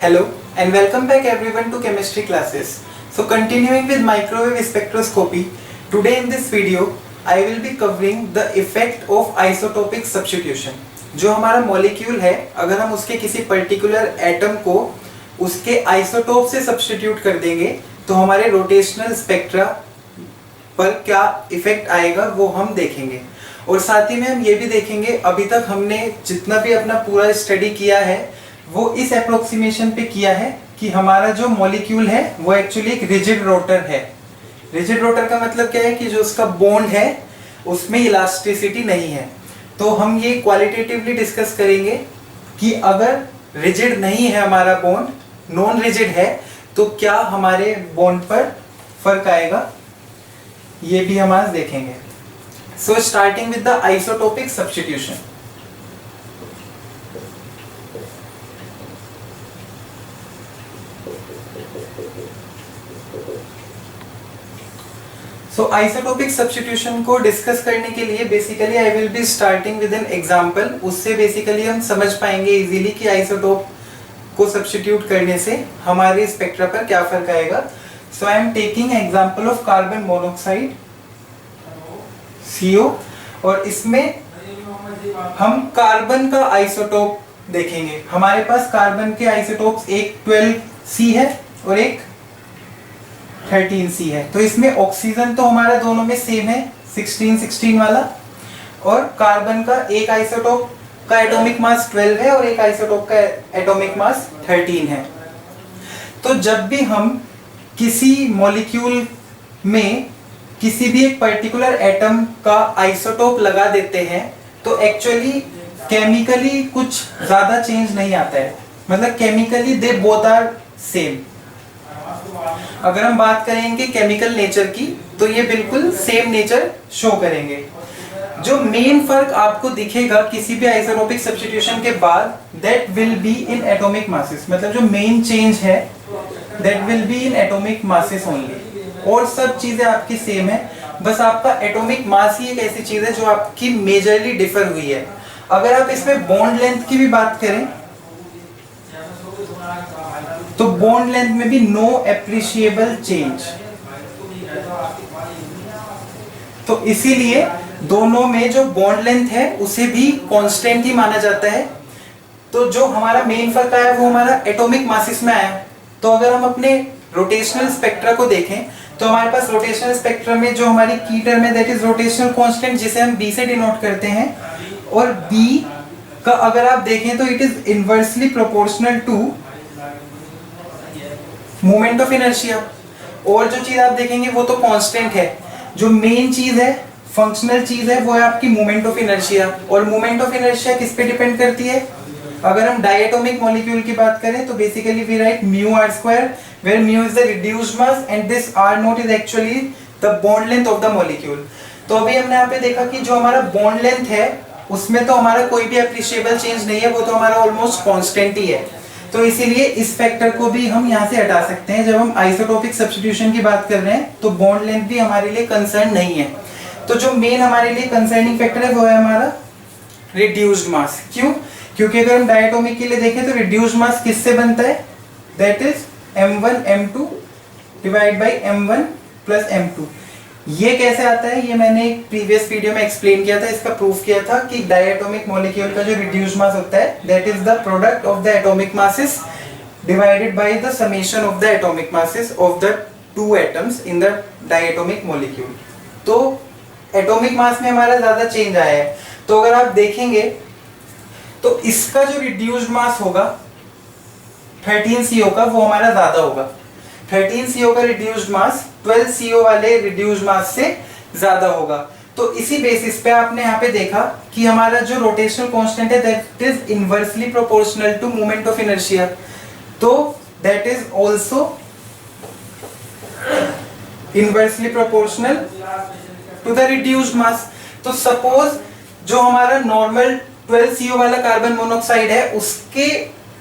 Hello and welcome back everyone to chemistry classes. So continuing with microwave spectroscopy, today in this video I will be covering the effect of isotopic substitution. जो हमारा molecule है, अगर हम उसके किसी particular atom को उसके isotope से सब्स्टिट्यूट कर देंगे तो हमारे रोटेशनल स्पेक्ट्रा पर क्या इफेक्ट आएगा वो हम देखेंगे। और साथ ही में हम ये भी देखेंगे, अभी तक हमने जितना भी अपना पूरा स्टडी किया है वो इस अप्रोक्सीमेशन पे किया है कि हमारा जो मॉलिक्यूल है वो एक्चुअली एक रिजिड रोटर है। रिजिड रोटर का मतलब क्या है कि जो उसका बॉन्ड है उसमें इलास्टिसिटी नहीं है। तो हम ये क्वालिटेटिवली डिस्कस करेंगे कि अगर रिजिड नहीं है हमारा बॉन्ड, नॉन रिजिड है, तो क्या हमारे बॉन्ड पर फर्क आएगा, ये भी हम आज देखेंगे। So starting with the isotopic substitution. So isotopic substitution को डिस्कस करने के लिए basically I will be starting with an example. उससे बेसिकली हम समझ पाएंगे इजीली कि आइसोटोप को सब्स्टिट्यूट करने से हमारे स्पेक्ट्रा पर क्या फर्क आएगा। So I am taking example of carbon monoxide CO, और इसमें हम कार्बन का आइसोटोप देखेंगे। हमारे पास कार्बन के आइसोटोप्स एक 12C है और एक 13C है। तो इसमें ऑक्सीजन तो हमारा दोनों में सेम है, 16 वाला, और कार्बन का एक आइसोटोप का एटॉमिक मास 12 है और एक आइसोटोप का एटॉमिक मास 13 है। तो जब भी हम किसी मॉलिक्यूल में किसी भी एक पर्टिकुलर एटम का आइसोटोप लगा देते हैं तो एक्चुअली केमिकली कुछ ज्यादा चेंज नहीं आता है, मतलब chemically they both are same. अगर हम बात करेंगे केमिकल नेचर की तो ये बिल्कुल सेम नेचर शो करेंगे। जो मेन फर्क आपको दिखेगा किसी भी आइसोटोपिक सब्स्टिट्यूशन के बाद, that will be in atomic masses, मतलब जो मेन चेंज है that will be in atomic masses only. और सब चीजें आपकी सेम है, बस आपका एटॉमिक मास ही एक ऐसी चीज है जो आपकी मेजरली डिफर हुई है। अगर आप इसमें बॉन्ड लेंथ की भी बात करें तो बॉन्ड लेंथ में भी नो एप्रिशिएबल चेंज। तो इसीलिए दोनों में जो बॉन्ड लेंथ है उसे भी कांस्टेंट ही माना जाता है। तो जो हमारा मेन फर्क आया वो हमारा एटॉमिक मासेस में आया। तो अगर हम अपने रोटेशनल स्पेक्ट्रा को देखें तो हमारे पास रोटेशनल स्पेक्ट्रा में जो हमारी की टर्म है दैट इज रोटेशनल कांस्टेंट, जिसे हम B से डिनोट करते हैं। और B का अगर आप देखें तो it is inversely proportional to moment of inertia. और जो चीज आप देखेंगे वो तो कांस्टेंट है। जो मेन चीज है, फंक्शनल चीज है, वो है आपकी मोमेंट ऑफ इनर्शिया। और मोमेंट ऑफ इनर्शिया किस पे डिपेंड करती है? अगर हम डायटोमिक मॉलिक्यूल की बात करें तो basically we write μr², where mu is the reduced mass and this r0 is actually the bond length of the molecule। तो अभी हमने यहाँ पे देखा कि जो हमारा बॉन्ड लेंथ है उसमें तो हमारा कोई भी अप्रिशिएबल चेंज नहीं है, वो तो हमारा ऑलमोस्ट कांस्टेंट ही है। तो इसीलिए इस फैक्टर को भी हम यहाँ से हटा सकते हैं। जब हम आइसोटोपिक सब्स्टिट्यूशन की बात कर रहे हैं तो बॉन्ड लेंथ भी हमारे लिए कंसर्न नहीं है। तो जो मेन हमारे लिए कंसर्निंग फैक्टर है वो है हमारा रिड्यूस्ड मास। क्यों? क्योंकि अगर हम डायटोमिक के लिए देखें तो रिड्यूस्ड मास किससे बनता है? That is m1 m2 divide by m1 plus m2। ये कैसे आता है ये मैंने एक प्रीवियस वीडियो में एक्सप्लेन किया था, इसका प्रूफ किया था कि डायटोमिक मॉलिक्यूल का जो रिड्यूस्ड मास होता है that is the product of the atomic masses divided by the summation of the atomic masses of the two atoms in the diatomic molecule. तो एटॉमिक मास में हमारा ज्यादा चेंज आया है। तो अगर आप देखेंगे तो इसका जो रिड्यूस्ड मास होगा 13CO का वो हमारा ज्यादा होगा। 13CO का रिड्यूस्ड मास 12CO वाले रिड्यूस्ड मास से ज्यादा होगा। तो इसी बेसिस पे आपने यहाँ पे देखा कि हमारा जो रोटेशनल कांस्टेंट है that is inversely proportional to moment of inertia. तो that is also inversely proportional to the reduced mass. तो सपोज जो हमारा नॉर्मल 12CO वाला कार्बन मोनोऑक्साइड है उसके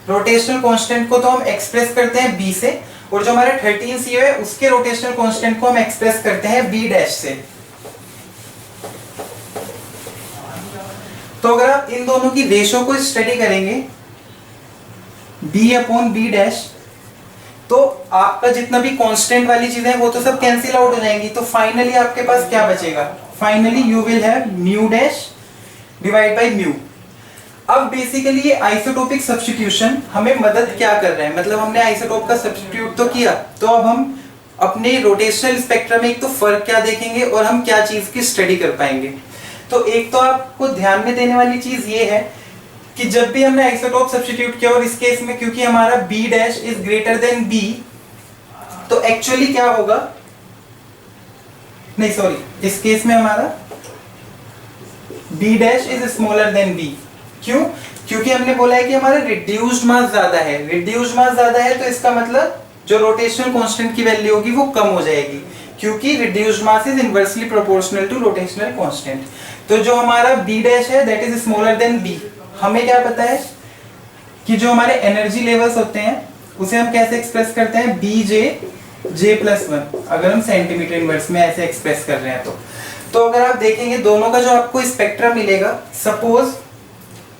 रोटेशनल कांस्टेंट को तो हम एक्सप्रेस करते हैं B से, और जो हमारा 13CO है उसके रोटेशनल कांस्टेंट को हम एक्सप्रेस करते हैं B' से। तो अगर आप इन दोनों की रेशो को स्टडी करेंगे बी अपॉन बी डैश, तो आपका जितना भी कांस्टेंट वाली चीजें हैं वो तो सब कैंसिल आउट हो जाएंगी, तो फाइनली आपके पास क्या बचेगा, finally you will have mu dash divide by mu. अब बेसिकली ये आइसोटोपिक सब्स्टिट्यूशन हमें मदद क्या कर रहा है, मतलब हमने आइसोटोप का सब्स्टिट्यूट तो किया, तो अब हम अपने रोटेशनल स्पेक्ट्रम में एक तो फर्क क्या देखेंगे और हम क्या चीज की स्टडी कर पाएंगे। तो एक तो आपको ध्यान में देने वाली चीज ये है कि जब भी हमने आइसोटोप सब्स्टिट्यूट किया और इस केस में क्योंकि हमारा b dash is greater than b, तो एक्चुअली क्या होगा, नहीं सॉरी, इस केस में हमारा b dash is smaller than b। क्यों? क्योंकि हमने बोला है कि हमारा रिड्यूस्ड मास ज्यादा है, रिड्यूस्ड मास ज्यादा है तो इसका मतलब जो रोटेशनल कांस्टेंट की वैल्यू होगी वो कम हो जाएगी, क्योंकि reduced mass is inversely proportional to rotational constant. तो जो हमारा b डैश है that is smaller than b, हमें क्या पता है कि जो हमारे एनर्जी लेवल्स होते हैं उसे हम कैसे एक्सप्रेस करते हैं, बी जे जे प्लस वन, अगर हम सेंटीमीटर इनवर्स में ऐसे एक्सप्रेस कर रहे हैं तो अगर आप देखेंगे दोनों का जो आपको स्पेक्ट्रम मिलेगा, सपोज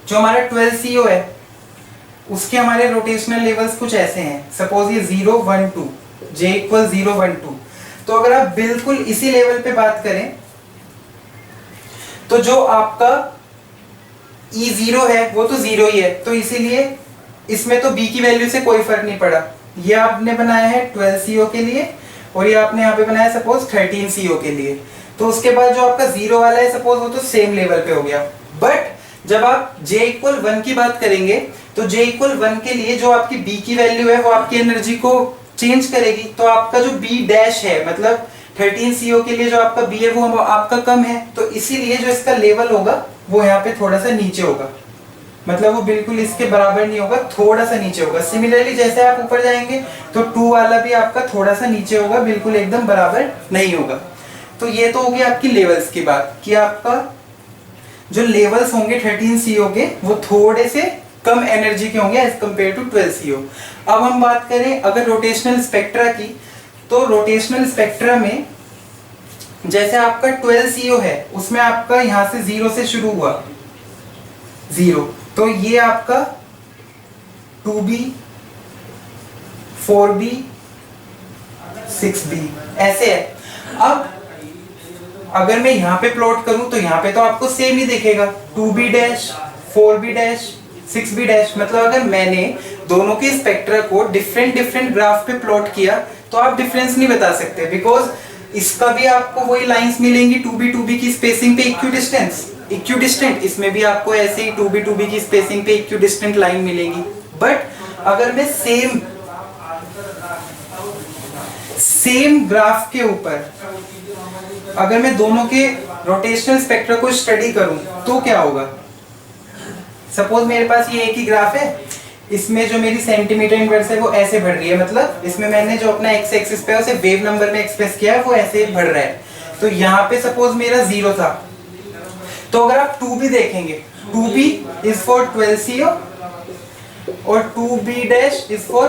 जो हमारा 12 CO है उसके हमारे रोटेशनल लेवल्स कुछ ऐसे हैं, सपोज ये 0 1 2, j इक्वल 0 1 2। तो अगर आप बिल्कुल इसी लेवल पे बात करें तो जो आपका E0 है वो तो 0 ही है, तो इसीलिए इसमें तो B की वैल्यू से कोई फर्क नहीं पड़ा। ये आपने बनाया है 12 CO के लिए और ये आपने यहाँ पे बनाया सपोज 13 CO के लिए, तो उसके बाद जो आपका 0 वाला है सपोज वो तो सेम लेवल पे हो गया। बट जब आप j इक्वल 1 की बात करेंगे तो j इक्वल 1 के लिए जो आपकी B की वैल्यू है वो आपकी एनर्जी को चेंज करेगी, तो आपका जो B डैश है मतलब 13 CO के लिए जो आपका B है वो आपका कम है, तो इसीलिए जो इसका लेवल होगा वो यहाँ पे थोड़ा सा नीचे होगा, मतलब वो बिल्कुल इसके बराबर नहीं होगा, थोड़ा सा नीचे होगा। सिमिलरली जैसे आप ऊपर जाएंगे तो 2 वाला भी आपका थोड़ा सा नीचे होगा, बिल्कुल एकदम बराबर नहीं होगा। तो ये तो होगी आपकी लेवल्स की बात कि आपका जो लेवल्स होंगे 13 CO के वो थोड़े से कम एनर्जी के होंगे एज कंपेयर टू 12 CO। अब हम बात करें अगर रोटेशनल स्पेक्ट्रा की, तो रोटेशनल स्पेक्ट्रा में जैसे आपका 12 CO है उसमें आपका यहां से 0 से शुरू हुआ 0, तो ये आपका 2B 4B 6B ऐसे है। अब अगर मैं यहाँ पे प्लॉट करूं तो यहाँ पे तो आपको सेम ही दिखेगा 2B dash 4B dash 6B dash, मतलब अगर मैंने दोनों के स्पेक्ट्रा को डिफरेंट ग्राफ पे प्लॉट किया तो आप डिफरेंस नहीं बता सकते, बिकॉज इसका भी आपको वही लाइंस मिलेंगी 2B की स्पेसिंग पे इक्विडिस्टेंट, इसमें भी आपको ऐसे ही 2B की स्पेसिंग पे इक्विडिस्टेंट लाइन मिलेंगी। बट अगर मैं सेम ग्राफ के ऊपर अगर मैं दोनों के रोटेशनल स्पेक्ट्रा को स्टडी करूं तो क्या होगा, सपोज मेरे पास ये एक ही ग्राफ है, इसमें जो मेरी सेंटीमीटर इनवर्स है वो ऐसे बढ़ रही है, मतलब इसमें मैंने जो अपना एक्स एक्सिस पे उसे वेव नंबर में एक्सप्रेस किया है वो ऐसे बढ़ रहा है। तो यहाँ पे सपोज मेरा 0 था, तो अगर आप 2B देखेंगे 2B इज फॉर 12 CO और 2B dash is for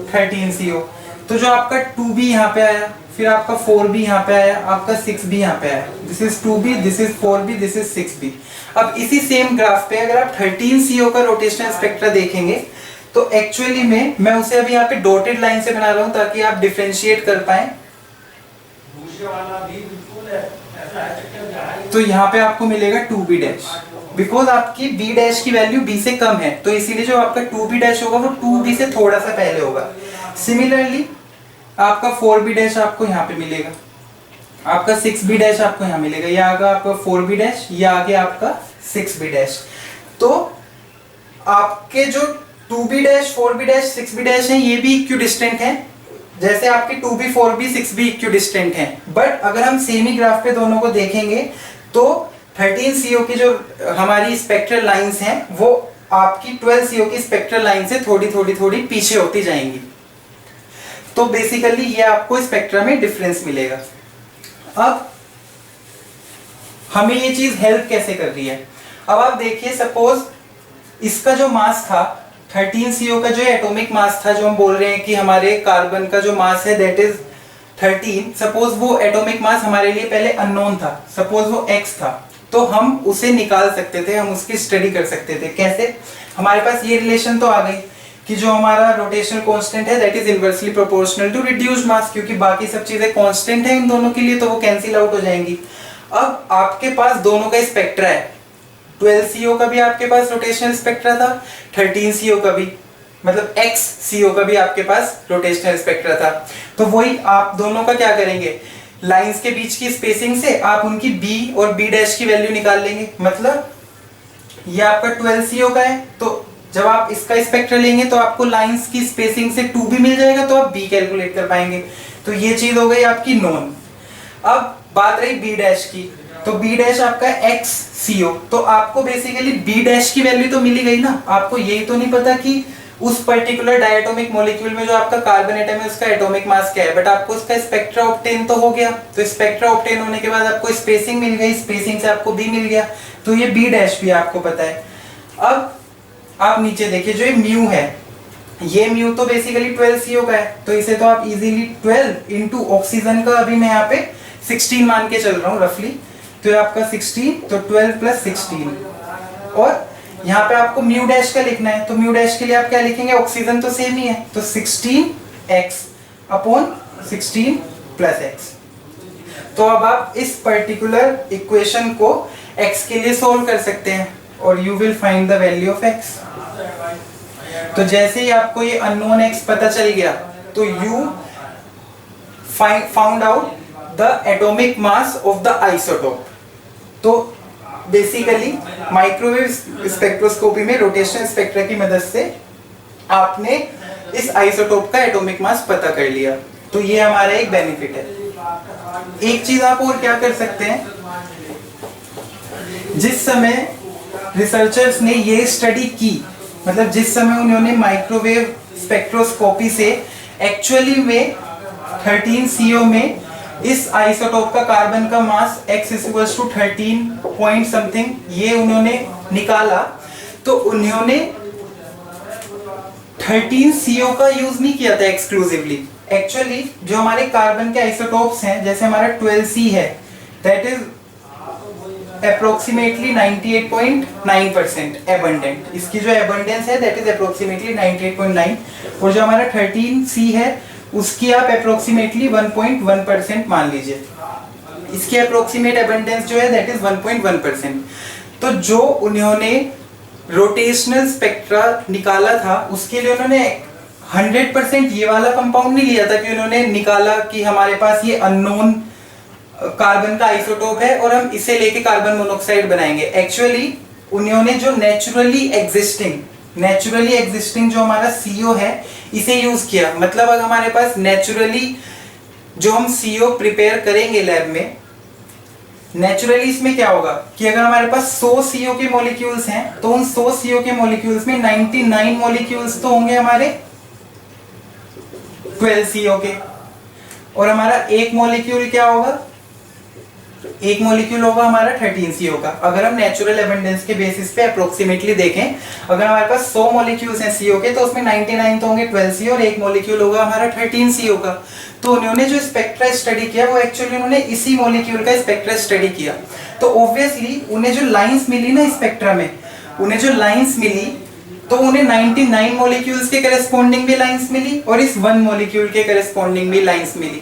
13 CO, तो जो आपका 2B यहाँ पे आया, फिर आपका 4B यहाँ पे आया, आपका 6B यहाँ पे आया, this is 2B, this is 4B, this is 6B। अब इसी सेम ग्राफ पे अगर आप 13 CO का रोटेशनल स्पेक्ट्रा देखेंगे तो एक्चुअली में मैं उसे अभी यहाँ पे डॉटेड लाइन से बना रहा हूँ ताकि आप डिफरेंशिएट कर पाए। तो यहाँ पे आपको मिलेगा 2B डैश, बिकॉज आपकी B डैश की वैल्यू B से कम है, तो इसीलिए जो आपका 2B डैश होगा वो 2B से थोड़ा सा पहले होगा। सिमिलरली आपका 4B डैश आपको यहाँ पे मिलेगा, आपका 6B डैश आपको यहाँ मिलेगा, ये आगे आपका 4B डैश, ये आगे आपका 6B डैश। तो आपके जो 2B dash 4B dash 6B dash है ये भी इक्विडिस्टेंट है, जैसे आपके 2B 4B 6B इक्विडिस्टेंट हैं। बट अगर हम सेम ही ग्राफ पे दोनों को देखेंगे तो 13 CO की जो हमारी स्पेक्ट्रल लाइंस हैं वो आपकी 12 CO की स्पेक्ट्रल लाइन से थोड़ी पीछे होती जाएंगी। तो बेसिकली ये आपको स्पेक्ट्रा में डिफरेंस मिलेगा। अब हमें ये चीज हेल्प कैसे कर रही है, अब आप देखिए सपोज इसका जो मास था 13 CO का जो एटॉमिक मास था, जो हम बोल रहे हैं कि हमारे कार्बन का जो मास है दैट इज 13, सपोज वो एटॉमिक मास हमारे लिए पहले अननोन था, सपोज वो x था, तो हम उसे निकाल सकते थे, हम उसकी स्टडी कर सकते थे। कैसे? हमारे पास ये रिलेशन तो आ गई कि जो हमारा रोटेशनल कांस्टेंट है that is inversely proportional to reduced mass, क्योंकि बाकी सब चीजें कांस्टेंट है इन दोनों के लिए तो वो कैंसिल आउट हो जाएंगी। अब आपके पास दोनों का स्पेक्ट्रा है, 12 CO का भी आपके पास रोटेशनल स्पेक्ट्रा था, 13 CO का भी, मतलब x CO का भी आपके पास रोटेशनल स्पेक्ट्रा था। तो वही आप दोनों का क्या करेंगे, लाइंस के बीच की स्पेसिंग से आप उनकी b और b डैश की वैल्यू निकाल लेंगे। मतलब ये आपका 12 CO का है, तो जब आप इसका स्पेक्ट्रा लेंगे तो आपको लाइंस की स्पेसिंग से 2 भी मिल जाएगा, तो आप b कैलकुलेट कर पाएंगे। तो ये चीज हो गई आपकी नोन। अब बात रही b डैश की, तो b डैश आपका x CO, तो आपको बेसिकली b डैश की वैल्यू तो मिली गई ना। आपको यही तो नहीं पता कि उस पर्टिकुलर डायटोमिक मॉलिक्यूल में जो आपका कार्बन एटम है उसका एटॉमिक मास क्या है, बट आपको उसका स्पेक्ट्रा ऑब्टेन तो हो गया। तो स्पेक्ट्रा ऑब्टेन होने के बाद आपको स्पेसिंग मिल गई, स्पेसिंग से आपको b मिल गया, तो ये b डैश भी आपको पता है। अब आप नीचे देखिए, जो ये म्यू है, ये म्यू तो बेसिकली 12 CO का है, तो इसे तो आप इजीली 12 इंटू ऑक्सीजन का, अभी मैं यहाँ पे 16 मान के चल रहा हूँ रफली, तो ये आपका 16, तो 12 प्लस 16। और यहाँ पे आपको म्यू डैश का लिखना है, तो म्यू डैश के लिए आप क्या लिखेंगे, ऑक्सीजन तो सेम ही है, तो 16x अपॉन 16 प्लस x। तो अब आप इस पर्टिकुलर इक्वेशन को x के लिए सोल्व कर सकते हैं और you will find the value of x। तो जैसे ही आपको ये अननोन x पता चल गया, तो you found out the atomic mass of the isotope. तो बेसिकली माइक्रोवेव स्पेक्ट्रोस्कोपी में रोटेशनल स्पेक्ट्रा की मदद से आपने इस आइसोटोप का एटॉमिक मास पता कर लिया, तो ये हमारा एक बेनिफिट है। एक चीज आप और क्या कर सकते हैं, जिस समय रिसर्चर्स ने ये स्टडी की, मतलब जिस समय उन्होंने माइक्रोवेव स्पेक्ट्रोस्कोपी से एक्चुअली में 13 CO में इस आइसोटोप का कार्बन का mass x equals to 13 point something ये उन्होंने निकाला, तो उन्होंने 13 CO का यूज नहीं किया था एक्सक्लूसिवली। एक्चुअली जो हमारे कार्बन के आइसोटोप्स हैं, जैसे हमारा 12C है, दैट इज अप्रोक्सीमेटली 98.9% एबंडेंट। इसकी जो एबंडेंस है दैट इज अप्रोक्सीमेटली 98.9, और जो हमारा 13C है उसकी आप अप्रोक्सीमेटली 1.1% मान लीजिए। इसकी अप्रोक्सीमेट एबंडेंस जो है दैट इज 1.1%। तो जो उन्होंने रोटेशनल स्पेक्ट्रा निकाला था उसके लिए उन्होंने 100% ये वाला कंपाउंड नहीं लिया था कि उन्होंने निकाला कि हमारे पास ये अननोन कार्बन का आइसोटोप है और हम इसे लेके कार्बन मोनोऑक्साइड बनाएंगे। एक्चुअली उन्होंने जो नेचुरली एग्जिस्टिंग जो हमारा CO है इसे यूज किया। मतलब अगर हमारे पास नेचुरली जो हम CO प्रिपेयर करेंगे लैब में, नेचुरली इसमें क्या होगा कि अगर हमारे पास 100 CO के मॉलिक्यूल्स हैं तो उन 100 CO के मॉलिक्यूल्स में 99 मॉलिक्यूल्स तो होंगे हमारे 12 CO के, और हमारा एक मॉलिक्यूल क्या होगा, एक मॉलिक्यूल होगा हमारा 13 CO का। अगर हम नेचुरल एबंडेंस के बेसिस पे अप्रोक्सीमेटली देखें, अगर हमारे पास 100 मॉलिक्यूल्स हैं CO के तो उसमें 99 तो होंगे 12 CO और एक मॉलिक्यूल होगा हमारा 13 CO का। तो उन्होंने जो स्पेक्ट्रा स्टडी किया वो एक्चुअली उन्होंने इसी मॉलिक्यूल का स्पेक्ट्रा स्टडी किया। तो ऑब्वियसली उन्हें जो लाइंस मिली ना स्पेक्ट्रा में, उन्हें जो लाइंस मिली तो उन्हें 99 मॉलिक्यूल्स के करस्पॉन्डिंग भी लाइंस मिली और इस 1 मॉलिक्यूल के करस्पॉन्डिंग भी लाइंस मिली।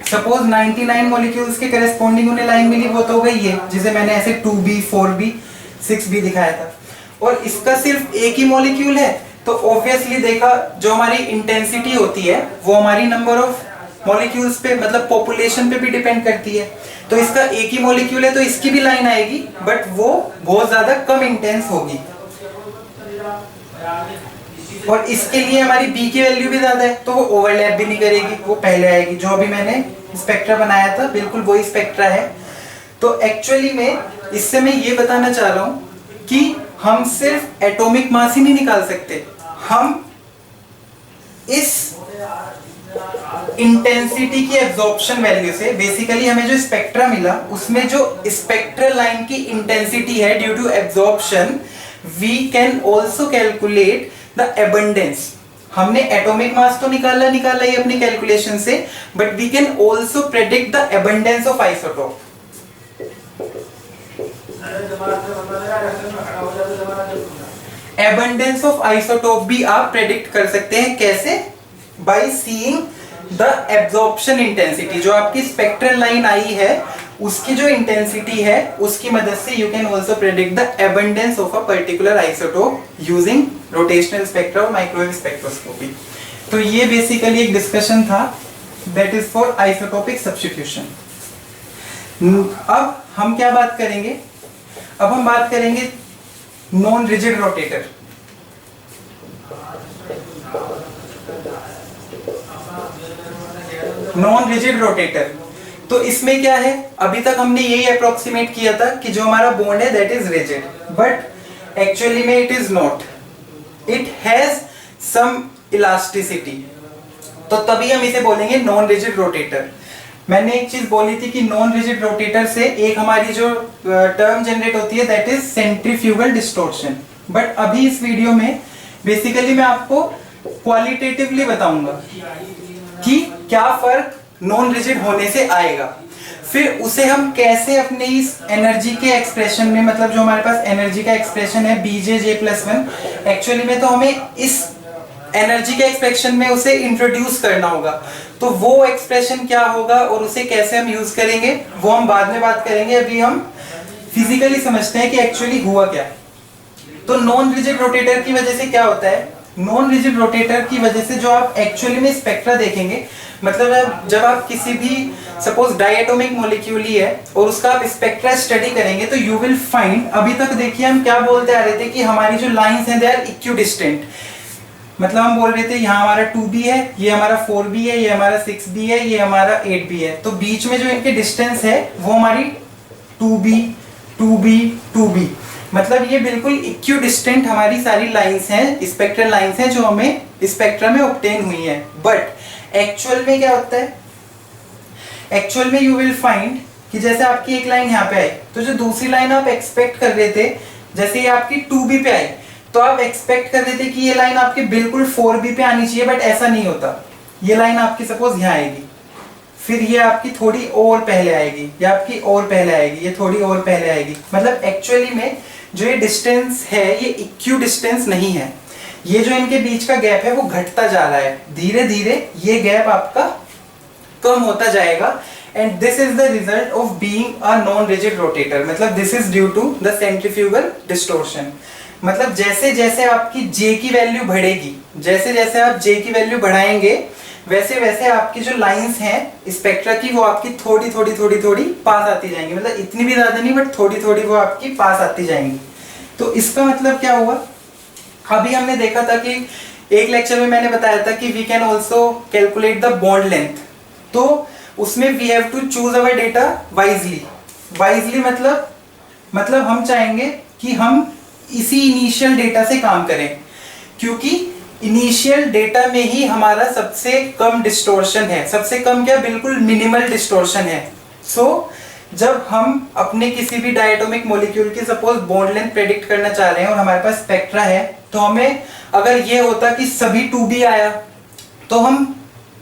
सपोज 99 मॉलिक्यूल्स के करस्पॉन्डिंग उन्हें लाइन मिली, वो तो गई है जिसे मैंने ऐसे 2B 4B 6B दिखाया था, और इसका सिर्फ एक ही मॉलिक्यूल है। तो ऑब्वियसली देखा जो हमारी इंटेंसिटी होती है वो हमारी नंबर ऑफ मॉलिक्यूल्स पे, मतलब पॉपुलेशन पे भी डिपेंड करती है। तो इसका एक ही मॉलिक्यूल है तो इसकी भी लाइन आएगी, बट वो बहुत ज्यादा कम इंटेंस होगी, और इसके लिए हमारी B की वैल्यू भी ज्यादा है तो वो ओवरलैप भी नहीं करेगी, वो पहले आएगी। जो अभी मैंने स्पेक्ट्रा बनाया था बिल्कुल वही स्पेक्ट्रा है। तो एक्चुअली में इससे मैं ये बताना चाह रहा हूं कि हम सिर्फ एटॉमिक मास ही नहीं निकाल सकते, हम इस इंटेंसिटी की एब्जॉर्प्शन वैल्यू से, बेसिकली हमें जो स्पेक्ट्रा मिला उसमें जो स्पेक्ट्रल लाइन की इंटेंसिटी है due to absorption, we can also calculate the abundance. हमने एटॉमिक मास तो निकाला ही अपनी कैलकुलेशन से, but we can also predict the abundance of isotope. Abundance of isotope भी आप प्रेडिक्ट कर सकते हैं। कैसे? By seeing the absorption intensity, जो आपकी स्पेक्ट्रल लाइन आई है उसकी जो इंटेंसिटी है उसकी मदद से you can also predict the abundance of a particular isotope using rotational spectra और माइक्रोवेव स्पेक्ट्रोस्कोपी। तो ये बेसिकली एक डिस्कशन था that is for isotopic substitution. अब हम क्या बात करेंगे? अब हम बात करेंगे non rigid rotator. Non rigid rotator, तो इसमें क्या है? अभी तक हमने यही अप्रोक्सीमेट किया था कि जो हमारा बॉन्ड है that is rigid, but actually में it is not, it has some elasticity. तो तभी हम इसे बोलेंगे नॉन रिजिड रोटेटर। मैंने एक चीज बोली थी कि नॉन रिजिड रोटेटर से एक हमारी जो टर्म जनरेट होती है that is centrifugal distortion. But अभी इस वीडियो में बेसिकली मैं आपको क्वालिटेटिवली बताऊंगा कि क्या फर्क नॉन रिजिड होने से आएगा, फिर उसे हम कैसे अपने इस एनर्जी के एक्सप्रेशन में, मतलब जो हमारे पास एनर्जी का एक्सप्रेशन है BJ+1, एक्चुअली में तो हमें इस एनर्जी के एक्सप्रेशन में उसे इंट्रोड्यूस करना होगा। तो वो एक्सप्रेशन क्या होगा और उसे कैसे हम यूज करेंगे वो हम बाद में बात करेंगे। अभी हम फिजिकली समझते हैं कि एक्चुअली हुआ क्या। तो नॉन रिजिड रोटेटर की वजह से क्या होता है? नॉन रिजिड रोटेटर की वजह से जो आप एक्चुअली में स्पेक्ट्रा देखेंगे, मतलब जब आप किसी भी सपोज डायटोमिक मॉलिक्यूल ही है और उसका आप स्पेक्ट्रा स्टडी करेंगे तो यू विल फाइंड, अभी तक देखिए हम क्या बोलते आ रहे थे कि हमारी जो लाइंस हैं दे आर इक्विडिस्टेंट। मतलब हम बोल रहे थे यहाँ हमारा 2b है, ये हमारा 4b है, ये हमारा 6b है, ये हमारा 8b है। तो बीच में जो इनके डिस्टेंस है वो हमारी 2b 2b 2b, मतलब ये बिल्कुल इक्विडिस्टेंट हमारी सारी लाइंस हैं, स्पेक्ट्रल लाइंस हैं जो हमें स्पेक्ट्रा में ऑब्टेन हुई हैं। बट एक्चुअल में क्या होता है? एक्चुअल में यू विल फाइंड कि जैसे आपकी एक लाइन यहाँ पे आई तो जो दूसरी लाइन आप एक्सपेक्ट कर रहे थे, जैसे ये आपकी 2b पे आई तो आप एक्सपेक्ट कर रहे थे कि ये लाइन आपके बिल्कुल 4b पे आनी चाहिए, बट ऐसा नहीं होता। ये लाइन आपकी सपोज यहाँ आएगी, फिर ये आपकी थोड़ी और पहले आएगी, या आपकी और पहले आएगी, ये थोड़ी और पहले आएगी। मतलब एक्चुअली में जो ये डिस्टेंस है ये इक्यू डिस्टेंस नहीं है, ये जो इनके बीच का गैप है वो घटता जा रहा है। धीरे धीरे ये गैप आपका कम होता जाएगा and this is the result of being a non rigid rotator. मतलब this is due to the centrifugal distortion. मतलब जैसे जैसे आपकी J की वैल्यू बढ़ेगी, जैसे जैसे आप J की वैल्यू बढ़ाएंगे वैसे वैसे आपकी जो लाइंस हैं स्पेक्ट्रा की वो आपकी थोड़ी थोड़ी थोड़ी थोड़ी पास आती जाएंगी। मतलब इतनी भी ज्यादा नहीं बट थोड़ी थोड़ी वो आपकी पास आती जाएंगी। तो इसका मतलब क्या हुआ? अभी हमने देखा था कि एक लेक्चर में मैंने बताया था कि we can also calculate the bond length. तो उसमें we have to choose our data wisely. Wisely मतलब हम चाहेंगे कि हम इसी इनिशियल डेटा से काम करें, क्योंकि इनिशियल डेटा में ही हमारा सबसे कम डिस्टॉर्शन है। सबसे कम क्या? बिल्कुल मिनिमल डिस्टॉर्शन है। सो जब हम अपने किसी भी डायटोमिक मॉलिक्यूल की सपोज बॉन्ड लेंथ प्रेडिक्ट करना चाह रहे हैं और हमारे पास स्पेक्ट्रा है, तो हमें अगर ये होता कि सभी 2b आया तो हम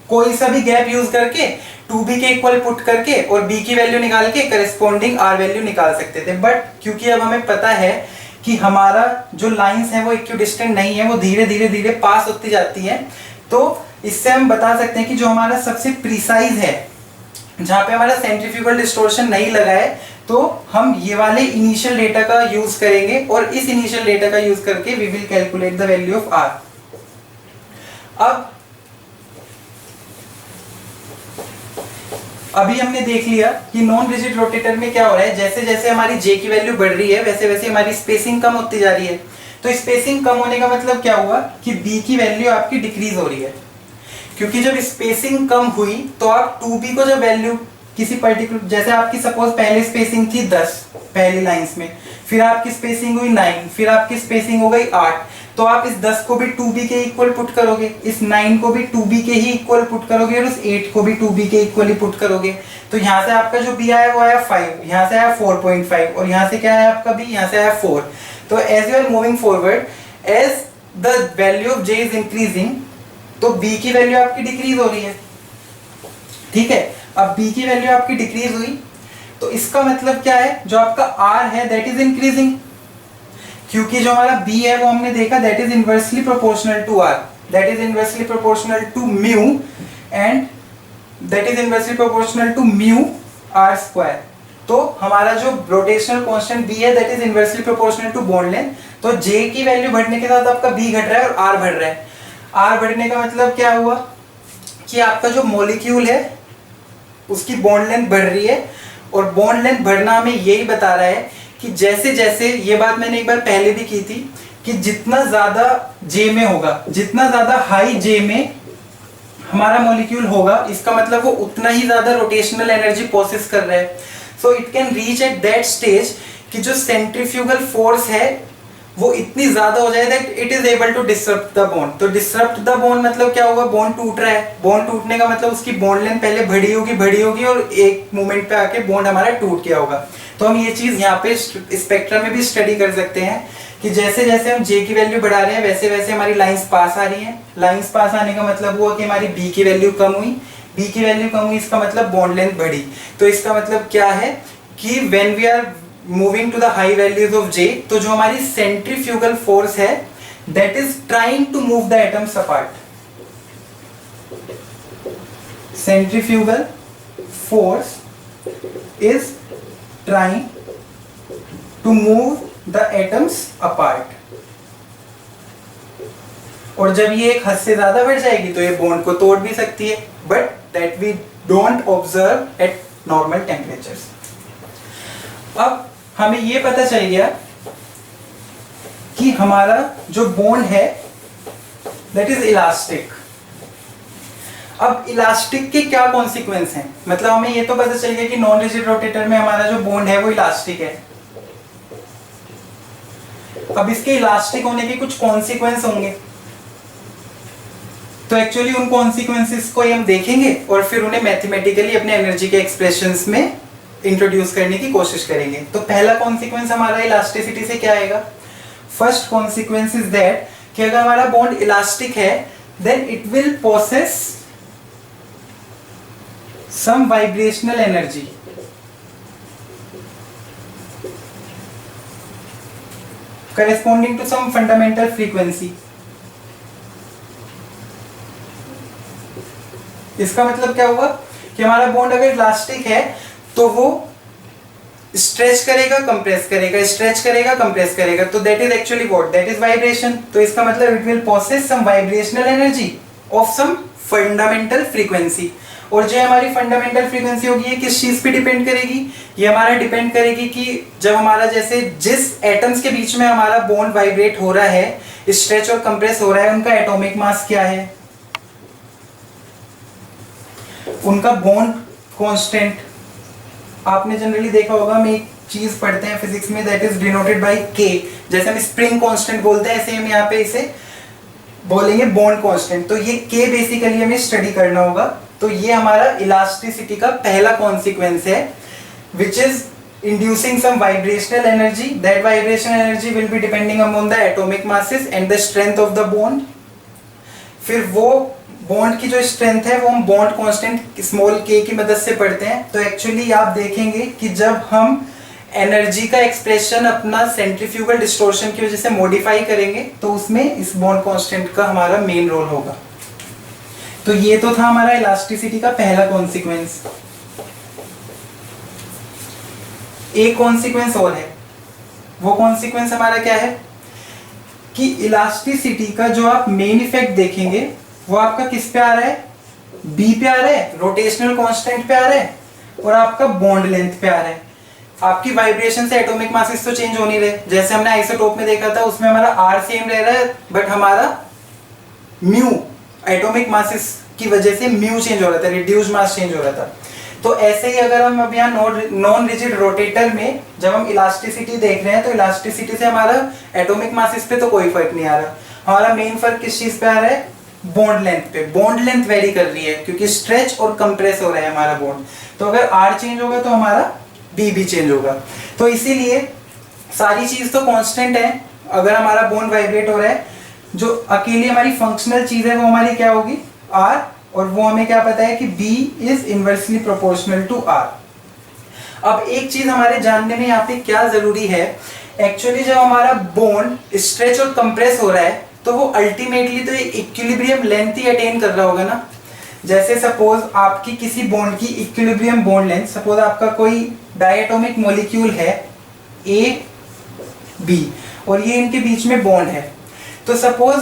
कोई सा भी गैप यूज करके 2b के इक्वल पुट करके और b की वैल्यू निकाल के करस्पॉन्डिंग r वैल्यू निकाल सकते थे। बट क्योंकि अब हमें पता है कि हमारा जो लाइंस है वो इक्विडिस्टेंट नहीं है, वो धीरे धीरे धीरे पास होती जाती है, तो इससे हम बता सकते हैं कि जो हमारा सबसे प्रिसाइज है, जहाँ पे हमारा सेंट्रीफ्यूगल डिस्टॉर्शन नहीं लगा है, तो हम ये वाले इनिशियल डेटा का यूज करेंगे और इस इनिशियल डेटा का यूज करके we will calculate the value of r। अब अभी हमने देख लिया कि नॉन रिजिड रोटेटर में क्या हो रहा है, जैसे जैसे हमारी J की वैल्यू बढ़ रही है वैसे वैसे हमारी स्पेसिंग कम होती जा रही है। तो स्पेसिंग कम होने का मतलब क्या हुआ कि B की वैल्यू आपकी डिक्रीज हो रही है, क्योंकि जब स्पेसिंग कम हुई तो आप 2b को जब वैल्यू किसी पर्टिकुलर, जैसे आपकी सपोज पहले स्पेसिंग थी 10 पहली लाइंस में, फिर आपकी स्पेसिंग हुई 9, फिर आपकी स्पेसिंग हो गई 8, तो आप इस 10 को भी 2b के इक्वल पुट करोगे, इस 9 को भी 2b के ही इक्वल पुट करोगे और उस 8 को भी 2b के इक्वल ही पुट करोगे। तो यहाँ से आपका जो b आया वो आया 5, यहाँ से आया 4.5 और यहाँ से क्या आया आपका b, यहाँ से आया 4। तो as you are moving forward, as the value of j is increasing, तो b की वैल्यू आपकी डिक्रीज हो रही है। ठीक है, अब b की वैल्यू आपकी डिक्रीज हुई तो इसका मतलब क्या है, जो आपका r है दैट इज इंक्रीजिंग, क्योंकि जो हमारा B है वो हमने देखा that is inversely proportional to R, that is inversely proportional to mu and that is inversely proportional to mu R square. तो हमारा जो रोटेशनल कांस्टेंट B है that is inversely proportional to bond length. तो J की value बढ़ने के साथ आपका B घट रहा है और R बढ़ रहा है। R बढ़ने का मतलब क्या हुआ कि आपका जो मॉलिक्यूल है उसकी बॉन्ड लेंथ बढ़ रही है, और बॉन्ड लेंथ बढ़ना हमें यही बता रहा है कि जैसे जैसे, ये बात मैंने एक बार पहले भी की थी, कि जितना ज्यादा J में होगा, जितना ज्यादा हाई J में हमारा मॉलिक्यूल होगा, इसका मतलब वो उतना ही ज्यादा रोटेशनल एनर्जी प्रोसेस कर रहा है। So it can reach at that stage कि जो सेंट्रीफ्यूगल फोर्स है वो इतनी ज्यादा हो जाए that it is able to disrupt the bond. तो डिसरप्ट द बॉन्ड मतलब क्या होगा, बॉन्ड टूट रहा है, बॉन्ड टूटने का मतलब उसकी बॉन्ड लेंथ पहले बढ़ी होगी और एक मोमेंट पे आके बॉन्ड हमारा टूट गया होगा। तो हम ये चीज यहाँ पे स्पेक्ट्रम में भी स्टडी कर सकते हैं कि जैसे जैसे हम J की वैल्यू बढ़ा रहे हैं वैसे वैसे हमारी लाइंस पास आ रही हैं। लाइंस पास आने का मतलब हुआ कि हमारी B की वैल्यू कम हुई, B की वैल्यू कम हुई, इसका मतलब बॉन्ड लेंथ बढ़ी। तो इसका मतलब क्या है कि when we are moving to the high values of J, तो जो हमारी सेंट्रीफ्यूगल फोर्स है that is trying to move the atoms apart. Centrifugal force is trying to move the atoms apart. और जब ये एक हद से ज्यादा बढ़ जाएगी तो ये बॉन्ड को तोड़ भी सकती है, but that we don't observe at normal temperatures. अब हमें ये पता चल गया कि हमारा जो बॉन्ड है दैट इज इलास्टिक। अब इलास्टिक के क्या कॉन्सिक्वेंस हैं, मतलब हमें ये तो पता चल गया कि नॉन रिजिड रोटेटर में हमारा जो बॉन्ड है वो इलास्टिक है। अब इसके इलास्टिक होने के कुछ कॉन्सिक्वेंस होंगे, तो एक्चुअली उन कॉन्सिक्वेंसेस को हम देखेंगे और फिर उन्हें मैथमेटिकली अपने एनर्जी के एक्सप्रेशंस में इंट्रोड्यूस करने की कोशिश करेंगे। तो पहला कॉन्सिक्वेंस हमारा इलास्टिसिटी से क्या आएगा, फर्स्ट कॉन्सिक्वेंस इज दैट कि अगर हमारा बॉन्ड इलास्टिक है then it will possess some vibrational energy. corresponding to some fundamental frequency। इसका मतलब क्या होगा कि हमारा बॉन्ड अगर इलास्टिक है तो वो स्ट्रेच करेगा, कंप्रेस करेगा, स्ट्रेच करेगा, कंप्रेस करेगा, तो that is actually what, that is vibration. तो इसका मतलब it will possess some vibrational energy of some fundamental frequency. और जो हमारी फंडामेंटल फ्रीक्वेंसी होगी ये किस चीज पे डिपेंड करेगी, ये हमारा डिपेंड करेगी कि जब हमारा जैसे जिस एटम्स के बीच में हमारा बॉन्ड वाइब्रेट हो रहा है, स्ट्रेच और कंप्रेस हो रहा है, उनका एटॉमिक मास क्या है, उनका बॉन्ड कांस्टेंट। आपने जनरली देखा होगा, हम एक चीज पढ़ते हैं फिजिक्स में that is denoted by K। जैसे हम स्प्रिंग कांस्टेंट बोलते हैं ऐसे हम यहाँ पे इसे बोलेंगे बॉन्ड कांस्टेंट। तो ये K बेसिकली हमें स्टडी करना होगा। तो ये हमारा इलास्टिसिटी का पहला कॉन्सिक्वेंस है which is inducing some vibrational energy. That vibrational energy will be depending upon the atomic masses and the strength of the bond. फिर वो बॉन्ड की जो स्ट्रेंथ है वो हम बॉन्ड कांस्टेंट स्मॉल k की मदद से पढ़ते हैं। तो एक्चुअली आप देखेंगे कि जब हम एनर्जी का एक्सप्रेशन अपना सेंट्रीफ्यूगल डिस्टॉर्शन की वजह से मॉडिफाई करेंगे तो उसमें इस बॉन्ड कांस्टेंट का हमारा मेन रोल होगा। तो ये तो था हमारा इलास्टिसिटी का पहला कॉन्सिक्वेंस। एक कॉन्सिक्वेंस और है, वो कॉन्सिक्वेंस हमारा क्या है कि इलास्टिसिटी का जो आप मेन इफेक्ट देखेंगे वो आपका किस पे आ रहा है, बी पे आ रहा है, रोटेशनल कांस्टेंट पे आ रहा है और आपका बॉन्ड लेंथ पे आ रहा है। आपकी वाइब्रेशन से एटॉमिक मासेस तो चेंज हो नहीं रहे, जैसे हमने आइसोटोप में देखा था उसमें हमारा आर सेम रह रहा है बट हमारा म्यू एटॉमिक मासेस की वजह से म्यू चेंज हो रहा था, रिड्यूस्ड मास चेंज हो रहा था। तो ऐसे ही अगर हम अब यहाँ नॉन रिजिड रोटेटर में जब हम इलास्टिसिटी देख रहे हैं तो इलास्टिसिटी से हमारा एटॉमिक मासेस पे तो कोई फर्क नहीं आ रहा, हमारा मेन फर्क किस चीज पे आ रहा है, बॉन्ड लेंथ पे। बॉन्ड लेंथ वेरी कर रही है क्योंकि स्ट्रेच और कंप्रेस हो रहा है हमारा बॉन्ड। तो अगर आर चेंज होगा तो हमारा बी भी चेंज होगा। तो इसीलिए सारी चीज तो कांस्टेंट है। अगर हमारा बॉन्ड वाइब्रेट हो रहा है, जो अकेली हमारी फंक्शनल चीज है वो हमारी क्या होगी, आर, और वो हमें क्या पता है कि B is inversely proportional to R। अब एक चीज हमारे जानने में यहाँ पे क्या जरूरी है एक्चुअली जब हमारा बॉन्ड स्ट्रेच और कंप्रेस हो रहा है तो वो अल्टीमेटली तो एक इक्विलिब्रियम लेंथ ही अटेन कर रहा होगा ना। जैसे सपोज आपकी किसी बॉन्ड की इक्विलिब्रियम बॉन्ड लेंथ, सपोज आपका कोई डायटोमिक मॉलिक्यूल है ए बी और ये इनके बीच में बॉन्ड है, तो सपोज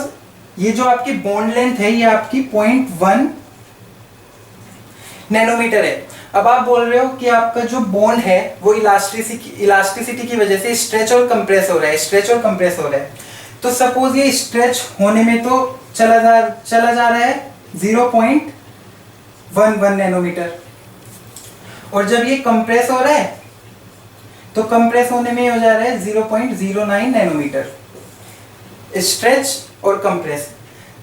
ये जो आपकी बॉन्ड लेंथ है ये आपकी 0.1 नैनोमीटर है। अब आप बोल रहे हो कि आपका जो बॉन्ड है वो इलास्टिसिटी की वजह से स्ट्रेच और कंप्रेस हो रहा है, स्ट्रेच और कंप्रेस हो रहा है। तो सपोज ये स्ट्रेच होने में तो चला जा रहा है 0.11 नैनोमीटर, और जब ये कंप्रेस हो रहा है तो कंप्रेस होने में हो जा रहा है 0.09 नैनोमीटर, स्ट्रेच और कंप्रेस।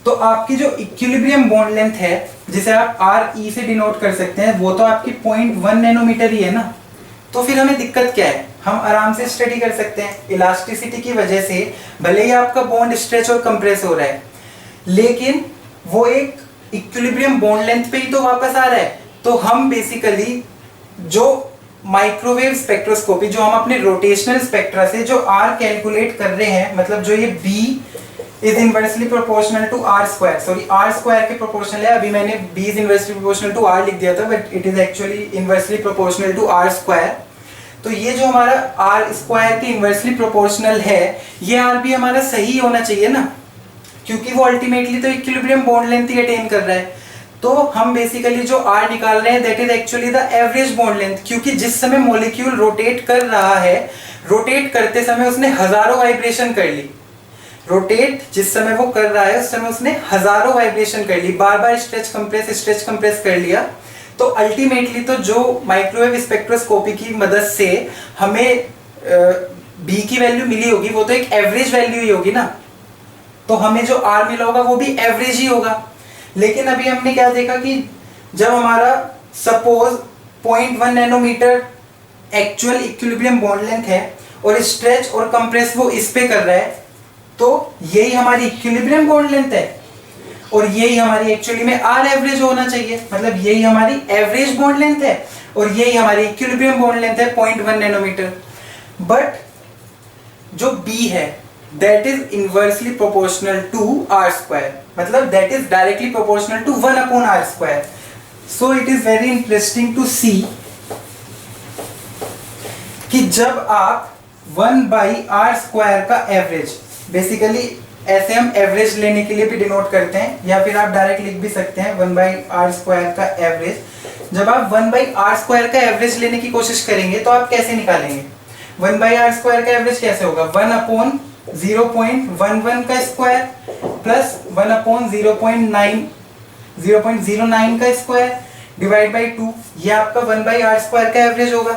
तो आपकी जो इक्विलिब्रियम बॉन्ड लेंथ है जिसे आप RE से डिनोट कर सकते हैं वो तो आपकी 0.1 नैनोमीटर ही है ना। तो फिर हमें दिक्कत क्या है, हम आराम से स्टडी कर सकते हैं। इलास्टिसिटी की वजह से भले ही आपका बॉन्ड स्ट्रेच और कंप्रेस हो रहा है लेकिन वो एक इक्विलिब्रियम बॉन्ड लेंथ पे ही तो वापस आ रहा है। तो हम बेसिकली जो माइक्रोवेव स्पेक्ट्रोस्कोपी, जो हम अपने रोटेशनल स्पेक्ट्रा से जो R कैलकुलेट कर रहे हैं, मतलब जो ये B is inversely proportional to R square, sorry R square के प्रोपोर्शनल है। अभी मैंने B is inversely proportional to R लिख दिया था but it is actually inversely proportional to R square. तो ये जो हमारा R स्क्वायर के इनवर्सली प्रोपोर्शनल है ये R भी हमारा सही होना चाहिए ना, क्योंकि वो अल्टीमेटली तो इक्विलिब्रियम बॉन्ड लेंथ ही अटेन कर रहा है। तो हम बेसिकली जो R निकाल रहे हैं that is actually the average bond length, क्योंकि जिस समय मॉलिक्यूल रोटेट कर रहा है, रोटेट करते समय उसने हजारों वाइब्रेशन कर ली। रोटेट जिस समय वो कर रहा है उस समय उसने हजारों वाइब्रेशन कर ली, बार बार स्ट्रेच कंप्रेस कर लिया। तो अल्टीमेटली तो जो माइक्रोवेव स्पेक्ट्रोस्कोपी की मदद से हमें B की वैल्यू मिली होगी वो तो एक एवरेज वैल्यू ही होगी ना। तो हमें जो R मिला होगा वो भी एवरेज ही होगा। लेकिन अभी हमने क्या देखा कि जब हमारा suppose 0.1 nanometre actual equilibrium bond length है और स्ट्रेच और कंप्रेस वो इस पे कर रहा है, तो यही हमारी इक्विलिब्रियम बॉन्ड लेंथ है और यही हमारी एक्चुअली में R एवरेज होना चाहिए। मतलब यही हमारी एवरेज बॉन्ड लेंथ है और यही हमारी इक्विलिब्रियम बॉन्ड लेंथ है 0.1 नैनोमीटर। बट जो B है that is inversely proportional to R square, मतलब that is directly proportional to 1 upon R square. So it is very interesting to see कि जब आप 1 by R square का average, basically ऐसे हम एवरेज लेने के लिए भी डिनोट करते हैं या फिर आप डायरेक्ट लिख भी सकते हैं 1 by R square का एवरेज। जब आप 1 by R square का एवरेज लेने की कोशिश करेंगे तो आप कैसे निकालेंगे? 1 by R square का एवरेज कैसे होगा? 1 upon 0.11 का स्क्वायर प्लस 1 अपॉन 0.09 का स्क्वायर डिवाइड बाई 2, ये आपका 1 बाई R स्क्वायर का एवरेज होगा।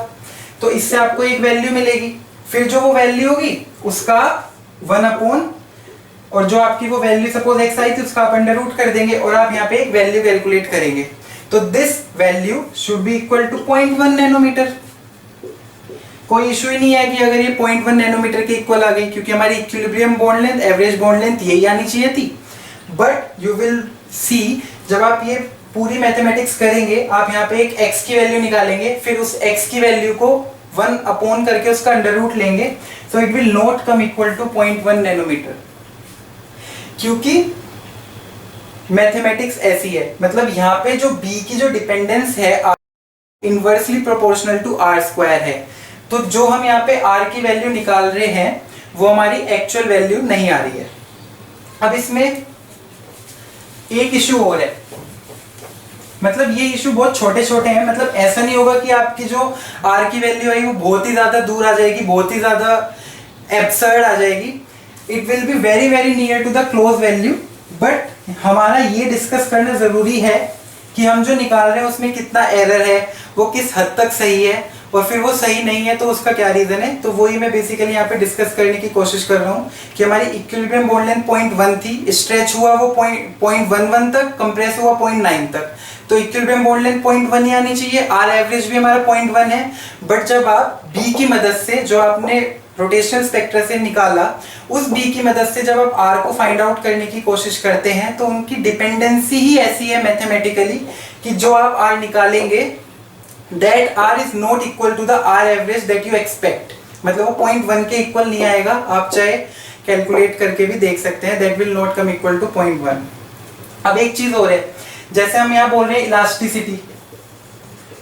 तो इससे आपको एक वैल्यू मिलेगी, फिर जो वो वैल्यू होगी उसका 1 अपॉन, और जो आपकी वो वैल्यू सपोज x आई थी उसका आप अंडर रूट कर देंगे और आप यहाँ पे एक वैल्यू कैलकुलेट करेंगे। तो this value should be equal to 0.1 nanometre. कोई इशू ही नहीं है कि अगर ये 0.1 नैनोमीटर के इक्वल आ गई, क्योंकि हमारी equilibrium bond length, average bond length यही आनी चाहिए थी। बट यू विल सी जब आप ये पूरी मैथमेटिक्स करेंगे, आप यहाँ पे एक x की वैल्यू निकालेंगे, फिर उस x की वैल्यू को 1 अपॉन करके उसका अंडर रूट लेंगे, so it will not come equal to 0.1 nanometre, क्योंकि मैथमेटिक्स ऐसी है। मतलब यहाँ पे जो B की जो डिपेंडेंस है inversely proportional to R square है, तो जो हम यहाँ पे R की वैल्यू निकाल रहे हैं वो हमारी एक्चुअल वैल्यू नहीं आ रही है। अब इसमें एक इशू और है, मतलब ये इशू बहुत छोटे छोटे हैं। मतलब ऐसा नहीं होगा कि आपकी जो R की वैल्यू आई वो बहुत ही ज्यादा दूर आ जाएगी, बहुत ही ज्यादा एब्सर्ड आ जाएगी। It will be very very near to the close value. But हमारा ये डिस्कस करना जरूरी है कि हम जो निकाल रहे हैं उसमें कितना एरर है, वो किस हद तक सही है, और फिर वो सही नहीं है तो उसका क्या रीजन है। तो वही मैं बेसिकली यहाँ पे डिस्कस करने की कोशिश कर रहा हूँ कि हमारी इक्विलिब्रियम बॉन्ड लेंथ 0.1 थी, स्ट्रेच हुआ वो 0.11 तक, कंप्रेस हुआ 0.9 तक। तो इक्विलिब्रियम बॉन्ड लेंथ 0.1 ही आनी चाहिए। R एवरेज भी हमारा 0.1 है। बट जब आप B की मदद से, जो आपने रोटेशनल स्पेक्ट्रा से निकाला, उस B की मदद से जब आप R को फाइंड आउट करने की कोशिश करते हैं तो उनकी डिपेंडेंसी ही ऐसी है मैथमेटिकली कि जो आप R निकालेंगे that R is not equal to the R average that you expect, मतलब वो 0.1 के इक्वल नहीं आएगा, आप चाहे कैलकुलेट करके भी देख सकते हैं, that will not come equal to 0.1। अब एक चीज और है, जैसे हम यहाँ बोल रहे हैं इलास्टिसिटी,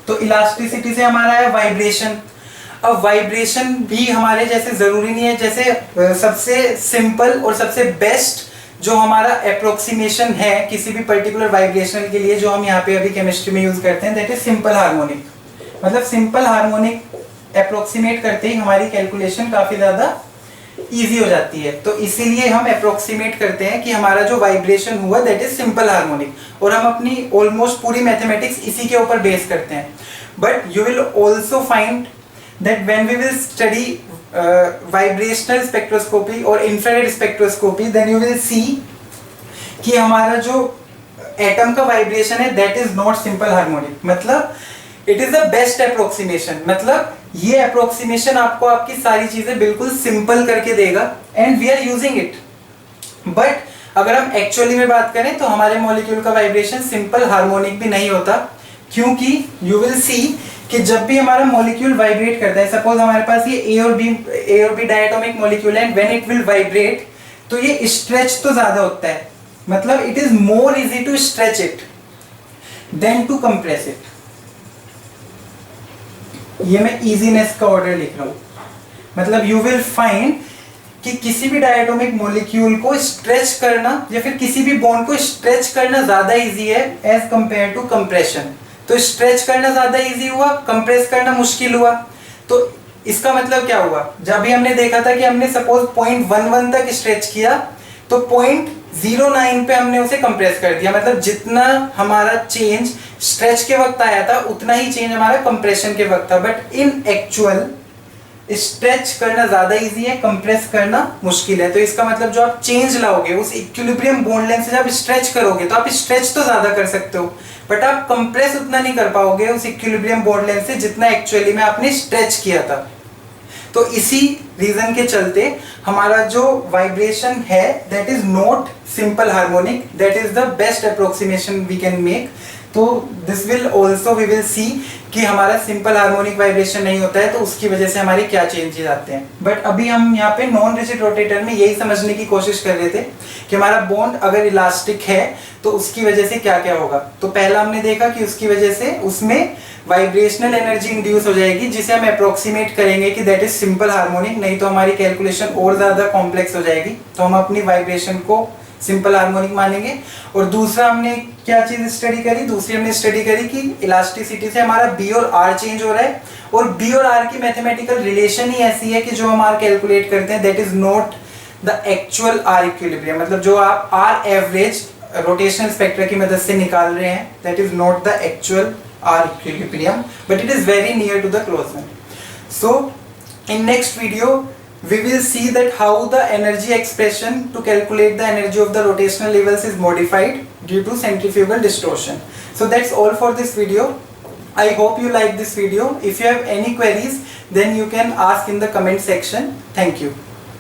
तो इलास्टिसिटी से हमारा है वाइब्रेशन। अब वाइब्रेशन भी हमारे जैसे जरूरी नहीं है, जैसे सबसे सिंपल और सबसे बेस्ट जो हमारा अप्रोक्सीमेशन है किसी भी पर्टिकुलर वाइब्रेशन के लिए, जो हम यहाँ पे अभी केमिस्ट्री में यूज करते हैं, दैट इज सिंपल हार्मोनिक। मतलब सिंपल हार्मोनिक अप्रोक्सीमेट करते ही हमारी कैलकुलेशन काफी ज्यादा इजी हो जाती है। तो इसीलिए हम अप्रोक्सीमेट करते हैं कि हमारा जो वाइब्रेशन हुआ दैट इज सिंपल हार्मोनिक, और हम अपनी ऑलमोस्ट पूरी मैथमेटिक्स इसी के ऊपर बेस करते हैं। But you will also find that when we will study vibrational spectroscopy और infrared spectroscopy, then you will see कि हमारा जो एटम का वाइब्रेशन है that is not simple harmonic, मतलब it is the best approximation, मतलब ये अप्रोक्सीमेशन आपको आपकी सारी चीजें बिल्कुल सिंपल करके देगा and we are using it। But अगर हम एक्चुअली में बात करें तो हमारे मॉलिक्यूल का वाइब्रेशन सिंपल हार्मोनिक भी नहीं होता, क्योंकि यू विल सी कि जब भी हमारा मॉलिक्यूल वाइब्रेट करता है, सपोज हमारे पास ये ए और बी डायटोमिक मॉलिक्यूल है, and when it will vibrate तो ये स्ट्रेच तो ज्यादा होता है, मतलब it is more easy to stretch it than to compress it. ये मैं इजीनेस का ऑर्डर लिख रहा हूं, मतलब यू विल फाइंड कि किसी भी डायटोमिक मॉलिक्यूल को स्ट्रेच करना या फिर किसी भी बॉन्ड को स्ट्रेच करना ज्यादा इजी है एज कंपेयर टू कंप्रेशन। तो स्ट्रेच करना ज्यादा इजी हुआ, कंप्रेस करना मुश्किल हुआ। तो इसका मतलब क्या हुआ, जब भी हमने देखा था कि हमने सपोज 0.11 तक स्ट्रेच किया तो 0.09 पे हमने उसे कंप्रेस कर दिया, मतलब जितना हमारा चेंज स्ट्रेच के वक्त आया था उतना ही चेंज हमारा कंप्रेशन के वक्त था। बट इन एक्चुअल स्ट्रेच करना ज्यादा इजी है, कंप्रेस करना मुश्किल है। तो इसका मतलब जो आप चेंज लाओगे उस इक्विलिब्रियम बॉन्ड लेंथ से, जब स्ट्रेच करोगे तो आप स्ट्रेच तो ज्यादा कर सकते हो, बट आप कंप्रेस उतना नहीं कर पाओगे उस इक्विलिब्रियम बॉन्ड लेंथ से जितना एक्चुअली में आपने स्ट्रेच किया था। तो इसी रीजन के चलते हमारा जो वाइब्रेशन है that is not simple harmonic, that is the best approximation we can make. तो this will also we will see कि हमारा सिंपल हार्मोनिक वाइब्रेशन नहीं होता है तो उसकी वजह से हमारे क्या चेंजेस आते हैं। बट अभी हम यहाँ पे नॉन रिजिड रोटेटर में यही समझने की कोशिश कर रहे थे कि हमारा बॉन्ड अगर इलास्टिक है तो उसकी वजह से क्या क्या होगा। तो पहला हमने देखा कि उसकी वजह से उसमें वाइब्रेशनल एनर्जी इंड्यूस हो जाएगी, जिसे हम अप्रोक्सीमेट करेंगे कि दैट इज सिंपल हार्मोनिक, नहीं तो हमारी कैलकुलेशन और ज्यादा कॉम्प्लेक्स हो जाएगी। तो हम अपनी वाइब्रेशन को सिंपल हार्मोनिक मानेंगे। और दूसरा हमने क्या चीज स्टडी करी, दूसरी हमने स्टडी करी कि इलास्टिसिटी से हमारा बी और आर चेंज हो रहा है, और बी और आर की मैथमेटिकल रिलेशन ही ऐसी है कि जो हम आर कैलकुलेट करते हैं that is not the actual R equilibrium, मतलब जो आप आर एवरेज रोटेशनल स्पेक्ट्रा की मदद से निकाल रहे हैं that is not the actual R equilibrium, but it is very near to the close one. So in next video we will see that how the energy expression to calculate the energy of the rotational levels is modified due to centrifugal distortion. So that's all for this video. I hope you like this video. If you have any queries then you can ask in the comment section. Thank you.